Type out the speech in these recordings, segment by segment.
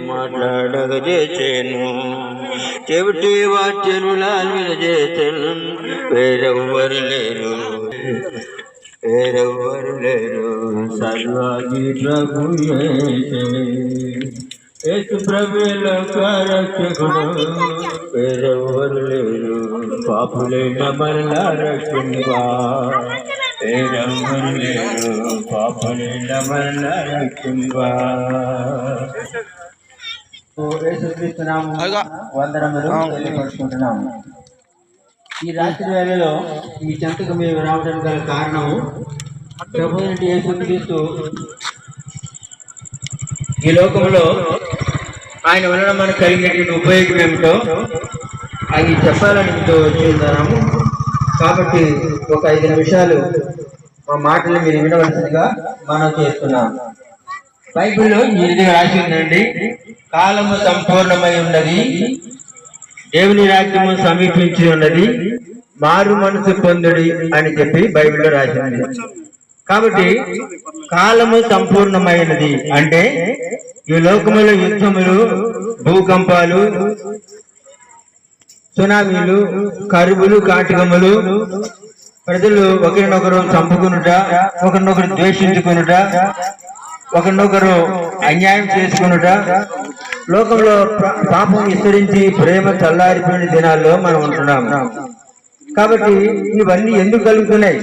మాట్లాడగజేను చెవిటి వాక్యలు లాల్వినజేతను వేరెవ్వరు లేరు సర్వాది ప్రభు యేసు ప్రభుల రక్షకుడు వేరెవ్వరు లేరు పాపులైన మరలా రక్షకునిగా వేరెవ్వరు లేరు పాపులైన మరలా రక్షకునిగా వందనములు తెలియపరుచుకుంటున్నాము. ఈ రాత్రి వేళలో మీ చెంతకు మేము రావడానికి గల కారణము ప్రభు యేసుక్రీస్తు ఈ లోకంలో ఆయన వలన మనకు కలిగినటువంటి ఉపయోగం ఏమిటో అది చెప్పాలని మీతో వచ్చిన్నాము. కాబట్టి ఒక 5 నిమిషాలు మా మాటలు మీరు వినవలసిందిగా మనం చేస్తున్నాము. బైబిల్లో ఈ విధంగా రాసి ఉందండి, కాలము సంపూర్ణమై ఉన్నది, దేవుని రాజ్యము సమీపించి ఉన్నది, మారు మనసు పొందుడి అని చెప్పి బైబిల్లో రాసింది. కాబట్టి కాలము సంపూర్ణమైనది అంటే ఈ లోకములో యుద్ధములు, భూకంపాలు, సునామీలు, కరువులు, కాటకములు, ప్రజలు ఒకరినొకరు చంపుకునుట, ఒకరినొకరు ద్వేషించుకునుట, ఒకరినొకరు అన్యాయం చేసుకునుట, లోకంలో పాపం విస్తరించి ప్రేమ చల్లారిపోయిన దినాల్లో మనం ఉంటున్నాము. కాబట్టి ఇవన్నీ ఎందుకు కలుగుతున్నాయి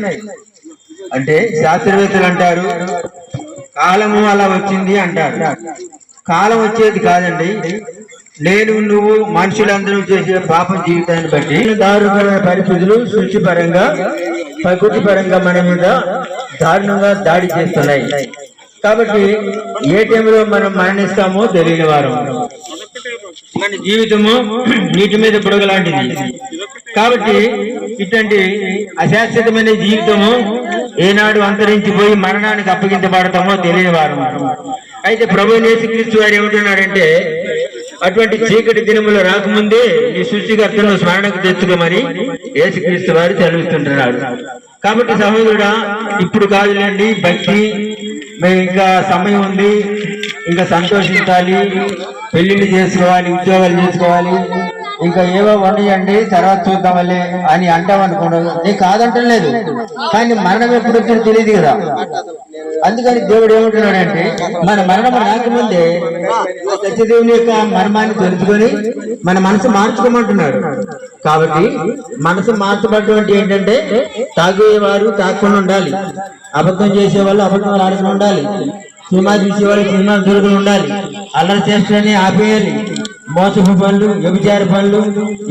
అంటే శాస్త్రవేత్తలు అంటారు కాలము అలా వచ్చింది అంటారు. కాలం వచ్చేది కాదండి, నేను నువ్వు మనుషులందరూ చేసే పాప జీవితాన్ని బట్టి దారుణమైన పరిస్థితులు సృష్టిపరంగా ప్రకృతి పరంగా మన మీద దారుణంగా దాడి చేస్తున్నాయి. కాబట్టి ఏ టైంలో మనం మరణిస్తామో తెలియని వారు, మన జీవితము నీటి మీద బుడగ లాంటిది. కాబట్టి ఇటువంటి అశాశ్వతమైన జీవితము ఏనాడు అంతరించిపోయి మరణానికి అప్పగించబడతామో తెలియని వారు. అయితే ప్రభువు యేసుక్రీస్తు వారు ఏమంటున్నాడంటే, అటువంటి చీకటి దినములు రాకముందే ఈ సృష్టికర్తను స్మరణకు తెచ్చుకోమని యేసుక్రీస్తు వారు చదివిస్తుంటున్నాడు. కాబట్టి సహోదరుడా, ఇప్పుడు కాదులేండి భక్తి, మేము ఇంకా సమయం ఉంది, ఇంకా సంతోషించాలి, పెళ్లిళ్ళు చేసుకోవాలి, ఉద్యోగాలు చేసుకోవాలి, ఇంకా ఏవో ఉన్నాయండి తర్వాత చూద్దామలే అని అంటాం అనుకున్నాను. నేను కాదంటలేదు, కానీ మరణం ఎప్పుడు వచ్చిందో తెలియదు కదా. అందుకని దేవుడు ఏమంటున్నాడంటే, మన మరణం రాకముందే సత్యదేవుని యొక్క మర్మాన్ని తెలుసుకొని మన మనసు మార్చుకోమంటున్నాడు. కాబట్టి మనసు మార్చబడటం అంటే ఏంటంటే, తాగేవారు తాగకుండా ఉండాలి, అబద్ధం చేసేవాళ్ళు అబద్ధాలు ఆడుకుని ఉండాలి, సినిమా చూసేవాళ్ళు సినిమాలు దొరుకుని ఉండాలి, అల్లరి చేష్టని ఆపేయాలి, మోసపు పనులు, వ్యభిచార పనులు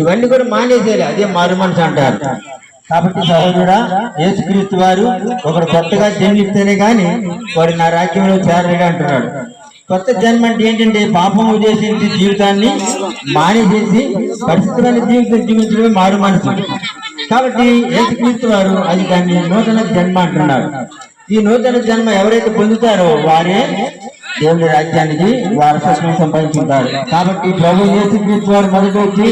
ఇవన్నీ కూడా మానేసేయాలి. అదే మారు మనసు అంటారు. కాబట్టి సహోదరుడా, యేసుక్రీస్తు వారు ఒకరు కొత్తగా జన్మిస్తేనే కానీ వాడు నా రాజ్యంలో చేరలేడు అంటున్నాడు. కొత్త జన్మ అంటే ఏంటంటే, పాపము చేసేసి జీవితాన్ని మానేసేసి పరిశుద్ధమైన జీవితం జీవించడమే మారు మనసు. కాబట్టి యేసుక్రీస్తు వారు అది దాన్ని నూతన జన్మ అంటున్నారు. ఈ నూతన జన్మ ఎవరైతే పొందుతారో వారే దేవుని రాజ్యానికి వారసత్వం సంపాదించుకుంటారు. కాబట్టి ప్రభు యేసుక్రీస్తు వారు మొదట వచ్చి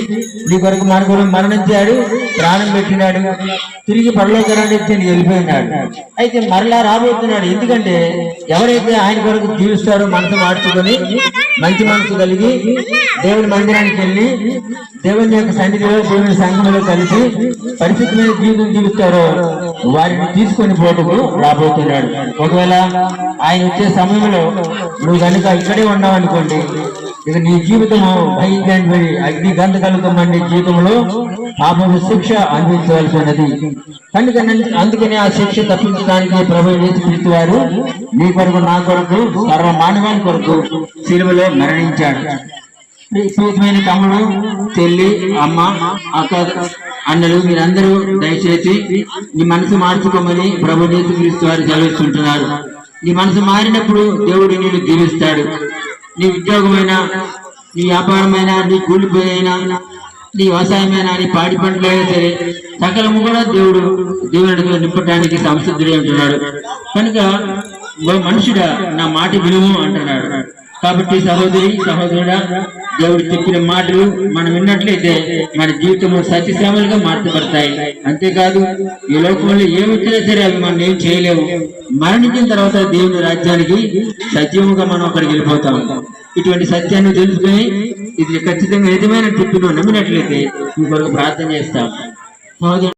నీ కొరకు మన కొరకు మరణించాడు, ప్రాణం పెట్టినాడు, తిరిగి పరలోకానికి వెళ్ళిపోయినాడు. అయితే మరలా రాబోతున్నాడు. ఎందుకంటే ఎవరైతే ఆయన కొరకు జీవిస్తారో, మనసు మార్చుకొని మంచి మనసు కలిగి దేవుని మందిరానికి వెళ్ళి దేవుని యొక్క సన్నిధిలో దేవుని సంఘంలో కలిసి పరిశుద్ధమైన జీవితం జీవిస్తారో వారిని తీసుకొని పోటుకు రాబోతున్నాడు. ఒకవేళ ఆయన వచ్చే సమయంలో నువ్వు కనుక ఇక్కడే ఉన్నావు అనుకోండి, ఇక నీ జీవితము భయంకరమైన అగ్ని గంధకాలతో మండే జీవితంలో పాపం శిక్ష అనుభవించవలసి ఉన్నది. అందుకని ఆ శిక్ష తప్పించడానికి ప్రభువు యేసుక్రీస్తు వారు నీ కొరకు, నా కొరకు, సర్వ మానవాళి కొరకు శిలువలో మరణించాడు. ప్రియమైన తమ్ముడు, చెల్లి, అమ్మ, అక్క, అన్నలు మీరందరూ దయచేసి నీ మనసు మార్చుకోమని ప్రభువు యేసుక్రీస్తు వారు చదివిస్తుంటున్నారు. నీ మనసు మారినప్పుడు దేవుడు నిన్ను దీవిస్తాడు. నీ ఉద్యోగమైనా, నీ వ్యాపారమైనా, నీ కూలిపోయినా, నీ వ్యవసాయమైనా, నీ పాడి పంటలైనా సరే సకలము కూడా దేవుడు దేవుడితో నింపడానికి సంసిద్ధుడే అంటున్నాడు. కనుక మనుషుడా నా మాట విలువ అంటున్నాడు. కాబట్టి సహోదరి సహోదరుడా, దేవుడు చెప్పిన మాటలు మనం విన్నట్లయితే మన జీవితంలో సత్యశ్యామలుగా మార్చబడతాయి. అంతేకాదు ఈ లోకంలో ఏమి వచ్చినా సరే అవి మనం ఏం చేయలేము. మరణించిన తర్వాత దేవుని రాజ్యానికి సజీవంగా మనం అక్కడికి వెళ్ళిపోతాం. ఇటువంటి సత్యాన్ని తెలుసుకుని ఇది ఖచ్చితంగా నిజమైన చెప్పి నువ్వు నమ్మినట్లయితే ఈ కొరకు ప్రార్థన చేస్తాం. సహోదరు